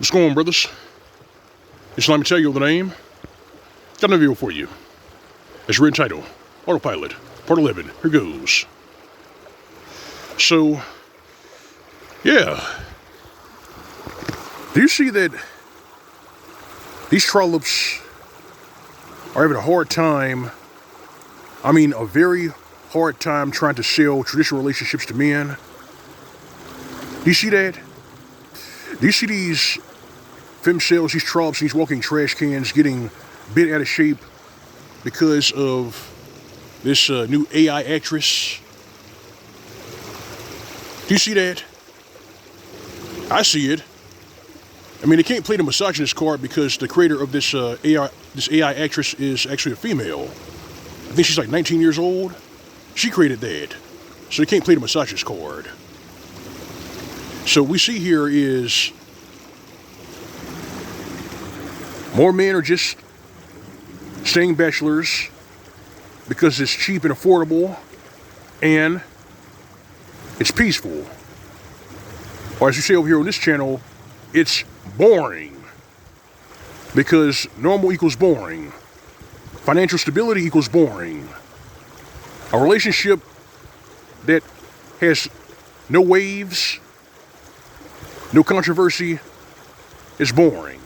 What's going on, brothers? Just let me tell you the name. Got another video for you. It's written title, Autopilot, Part 11. Here goes. So, yeah. Do you see that these trollops are having a hard time, a very hard time trying to sell traditional relationships to men? Do you see that? Do you see these femcells, these trollops, these walking trash cans getting bent out of shape because of this new AI actress? Do you see that? I see it. They can't play the misogynist card because the creator of this AI actress is actually a female. I think she's like 19 years old. She created that. So they can't play the misogynist card. So what we see here is more men are just staying bachelors because it's cheap and affordable and it's peaceful. Or as you say over here on this channel, it's boring. Because normal equals boring. Financial stability equals boring. A relationship that has no waves, no controversy, is boring.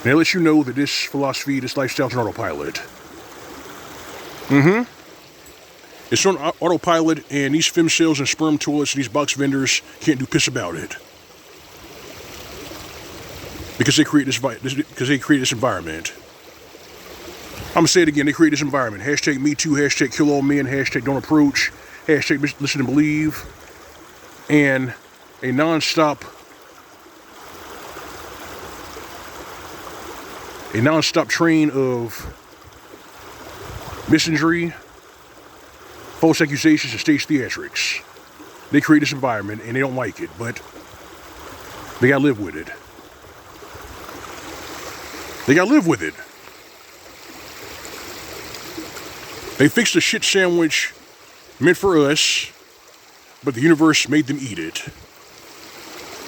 And it lets you know that this philosophy, this lifestyle is on autopilot. It's on autopilot, and these femcells and sperm toilets and these box vendors can't do piss about it. Because they create this environment. I'm gonna say it again, they create this environment. Hashtag Mgtow, hashtag kill all men, hashtag don't approach, hashtag listen and believe. And a non-stop train of misandry, false accusations, and stage theatrics. They create this environment and they don't like it, but they gotta live with it. They gotta live with it. They fixed a shit sandwich meant for us, but the universe made them eat it.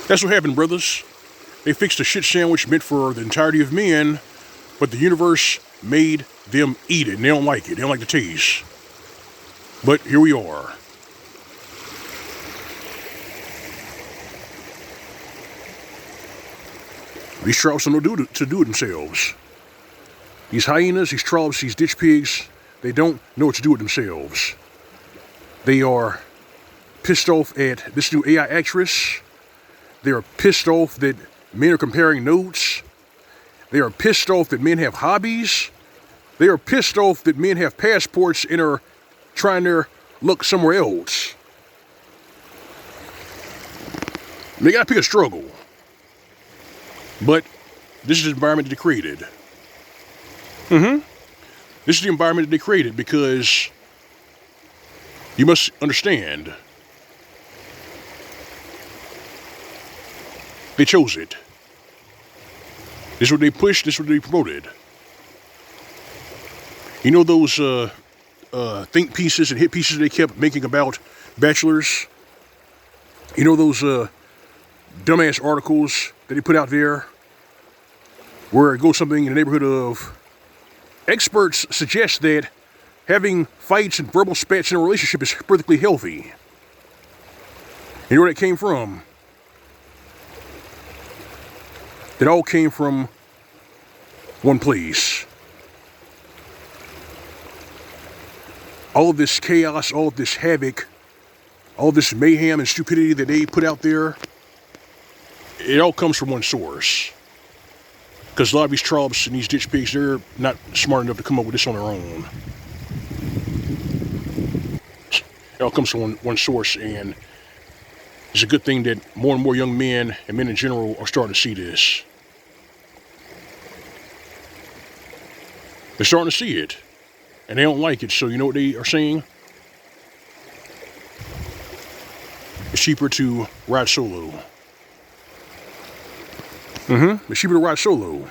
That's what happened, brothers. They fixed a shit sandwich meant for the entirety of men, but the universe made them eat it, and they don't like it. They don't like the taste. But here we are. These trollops don't know to do it themselves. These hyenas, these trollops, these ditch pigs, they don't know what to do with themselves. They are pissed off at this new AI actress. They are pissed off that men are comparing notes. They are pissed off that men have hobbies. They are pissed off that men have passports and are trying their luck somewhere else. They gotta pick a struggle. But this is the environment that they created. This is the environment that they created because you must understand, they chose it. This is what they pushed, this is what they promoted. You know those think pieces and hit pieces they kept making about bachelors? You know those dumbass articles that they put out there where it goes something in the neighborhood of, experts suggest that having fights and verbal spats in a relationship is perfectly healthy. You know where that came from? It all came from one place. All of this chaos, all of this havoc, all of this mayhem and stupidity that they put out there, it all comes from one source. Because a lot of these trollops and these ditch pigs, they're not smart enough to come up with this on their own. It all comes from one source, and it's a good thing that more and more young men and men in general are starting to see this. They're starting to see it, and they don't like it, so you know what they are saying? It's cheaper to ride solo. It's cheaper to ride solo.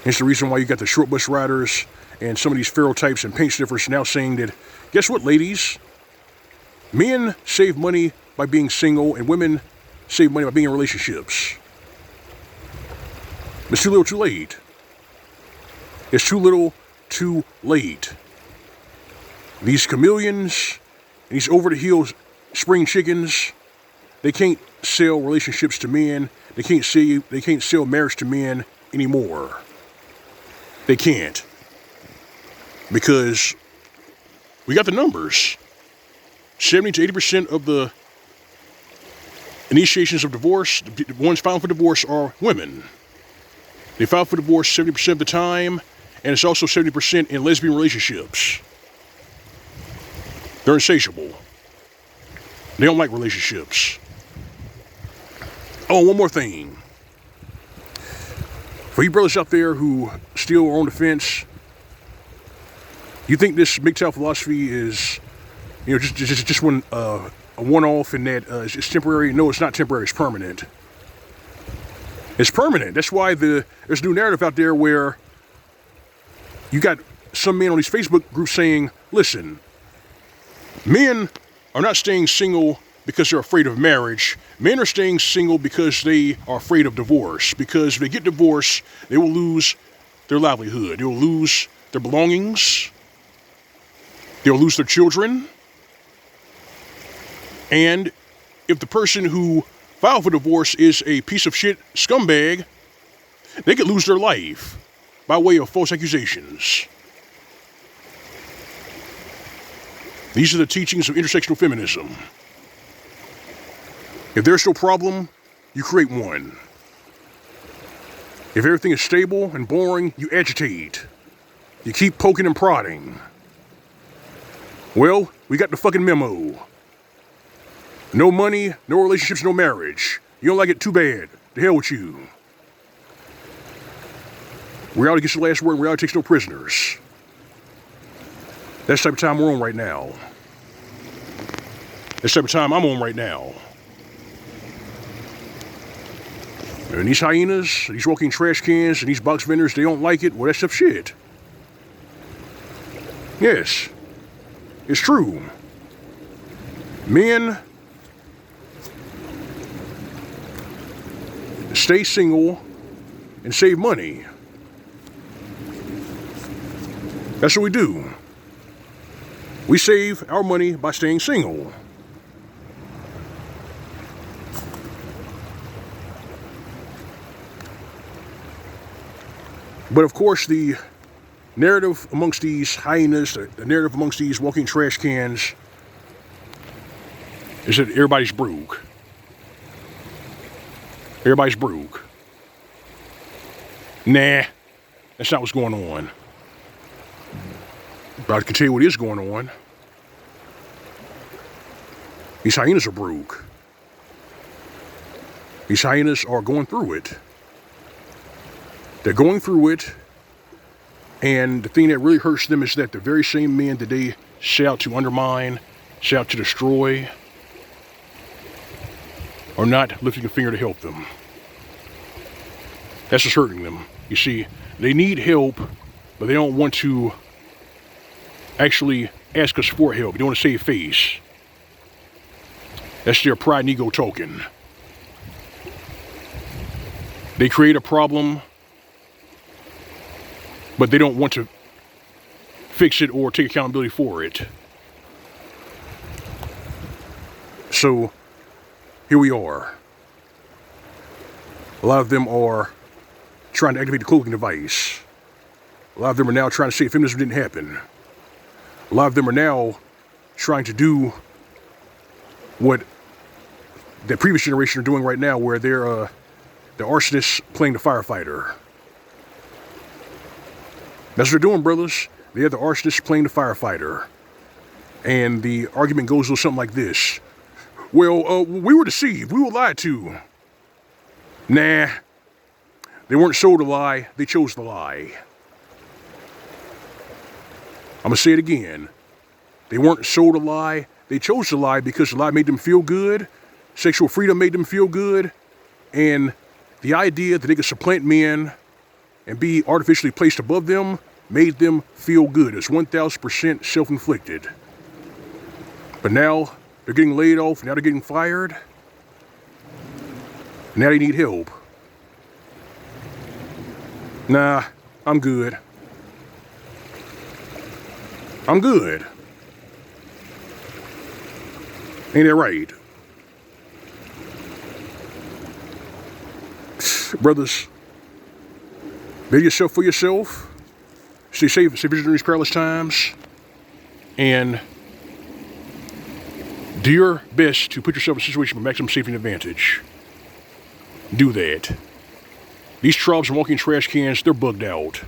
It's the reason why you got the short bus riders and some of these feral types and paint sniffers now saying that, guess what, ladies? Men save money by being single, and women save money by being in relationships. It's too little, too late. It's too little, too late. These chameleons, these over-the-hill spring chickens, they can't sell relationships to men. They can't sell marriage to men anymore. They can't. Because we got the numbers. 70 to 80% of the initiations of divorce, the ones filed for divorce, are women. They file for divorce 70% of the time, and it's also 70% in lesbian relationships. They're insatiable. They don't like relationships. Oh, one more thing. For you brothers out there who still are on the fence, you think this Mgtow philosophy is, just a one-off and that it's temporary? No, it's not temporary. It's permanent. It's permanent. That's why there's a new narrative out there where you got some men on these Facebook groups saying, listen, men are not staying single because they're afraid of marriage. Men are staying single because they are afraid of divorce. Because if they get divorced, they will lose their livelihood. They will lose their belongings. They'll lose their children. And if the person who filed for divorce is a piece of shit scumbag, they could lose their life by way of false accusations. These are the teachings of intersectional feminism. If there's no problem, you create one. If everything is stable and boring, you agitate. You keep poking and prodding. Well, we got the fucking memo. No money, no relationships, no marriage. You don't like it? Too bad. The hell with you. Reality gets the last word, and reality takes no prisoners. That's the type of time we're on right now. That's the type of time I'm on right now. And these hyenas, these walking trash cans, and these box vendors, they don't like it. Well, that's some shit. Yes. It's true. Men stay single and save money. That's what we do. We save our money by staying single. But of course, the narrative amongst these hyenas, the narrative amongst these walking trash cans, is that everybody's broke. Everybody's broke. Nah, that's not what's going on. But I can tell you what is going on. These hyenas are broke. These hyenas are going through it. They're going through it, and the thing that really hurts them is that the very same men that they set out to undermine, set out to destroy, are not lifting a finger to help them. That's what's hurting them. You see, they need help, but they don't want to actually ask us for help. They don't want to save face. That's their pride and ego talking. They create a problem, but they don't want to fix it or take accountability for it. So, here we are. A lot of them are trying to activate the cloaking device. A lot of them are now trying to say feminism didn't happen. A lot of them are now trying to do what the previous generation are doing right now, where they're the arsonists playing the firefighter. That's what they're doing, brothers. They're the arsonists playing the firefighter. And the argument goes a little something like this. Well, we were deceived. We were lied to. Nah. They weren't sold a lie. They chose the lie. I'm going to say it again. They weren't sold a lie. They chose the lie because the lie made them feel good. Sexual freedom made them feel good. And the idea that they could supplant men and be artificially placed above them made them feel good. It's 1,000% self-inflicted. But now they're getting laid off. Now they're getting fired. Now they need help. Nah, I'm good. I'm good. Ain't that right? Brothers, better yourself for yourself. Stay safe, stay vigilant during these perilous times. And do your best to put yourself in a situation for maximum safety and advantage. Do that. These trolls and walking trash cans, they're bugged out.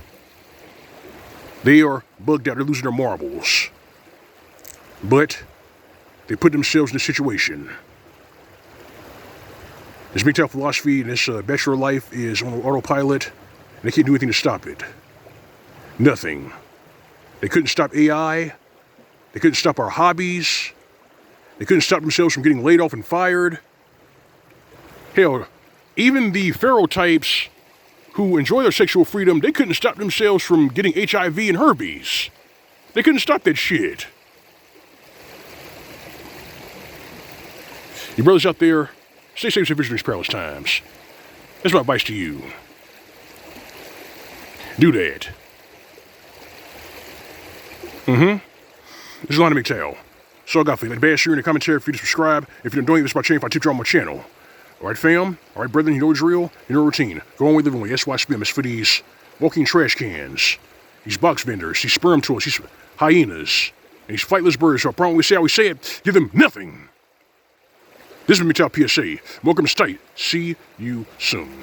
They are bugged out. They're losing their marbles. But they put themselves in a situation. This Mgtow philosophy and this bachelor life is on autopilot, and they can't do anything to stop it. Nothing. They couldn't stop AI. They couldn't stop our hobbies. They couldn't stop themselves from getting laid off and fired. Hell, even the feral types who enjoy their sexual freedom, they couldn't stop themselves from getting HIV and herpes. They couldn't stop that shit. You brothers out there, stay safe and vigilant in these perilous times. That's my advice to you. Do that. This is L.O.M. Mgtow. So I got for you. Like bad share in the commentary for you to subscribe. If you're doing this, my channel, if I tip you on my channel. Alright, fam? Alright, brethren, you know it's real. You know routine. Go on with living way. That's why I spam. It's for these walking trash cans, these box vendors, these sperm toys, these hyenas, and these flightless birds. So I promise we say how we say it. Give them nothing. This is Mgtow PSA. Welcome to state. See you soon.